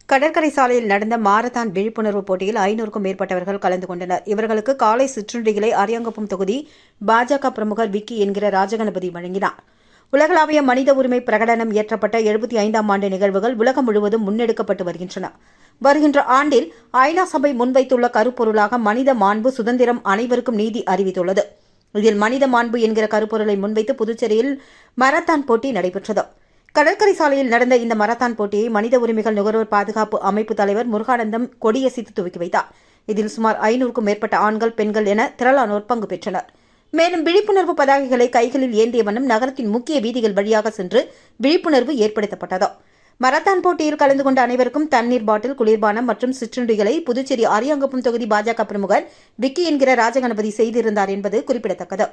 கடற்கரை சாலையில் நடந்த மாரத்தான் விழிப்புணர்வு போட்டியில் 500க்கும் மேற்பட்டவர்கள் கலந்து கொண்டனர். இவர்களுக்கு காலை சிற்றுண்டிகளை அரியாங்குப்பம் தொகுதி பாஜக பிரமுகர் விக்கி என்கிற ராஜகணபதி வழங்கினார். உலகளாவிய மனித உரிமை பிரகடனம் இயற்றப்பட்ட 75ஆம் ஆண்டு நிகழ்வுகள் உலகம் முழுவதும் முன்னெடுக்கப்பட்டு வருகின்றன. வருகின்ற ஆண்டில் ஐநா சபை முன்வைத்துள்ள கருப்பொருளாக மனித மாண்பு, சுதந்திரம், அனைவருக்கும் நீதி அறிவித்துள்ளது. இதில் மனித மாண்பு என்கிற கருப்பொருளை முன்வைத்து புதுச்சேரியில் மாரத்தான் போட்டி நடைபெற்றது. கடற்கரை சாலையில் நடந்த இந்த மாரத்தான் போட்டியை மனித உரிமைகள் நுகர்வோர் பாதுகாப்பு அமைப்பு தலைவர் முருகானந்தம் கொடியசைத்து துவக்கி வைத்தார். இதில் சுமார் 500க்கும் மேற்பட்ட ஆண்கள், பெண்கள் என திரளானோர் பங்கு பெற்றனர். மேலும் விழிப்புணர்வு பதாகைகளை கைகளில் ஏந்திய வண்ணம் நகரத்தின் முக்கிய வீதிகள் வழியாக சென்று விழிப்புணர்வு ஏற்படுத்தப்பட்டது. மாரத்தான் போட்டியில் கலந்து கொண்ட அனைவருக்கும் தண்ணீர் பாட்டில், குளிர்பானம் மற்றும் சிற்றுண்டிகளை புதுச்சேரி அரியாங்குப்பம் தொகுதி பாஜக பிரமுகர் விக்கி என்கிற ராஜகணபதி செய்திருந்தார் என்பது குறிப்பிடத்தக்கது.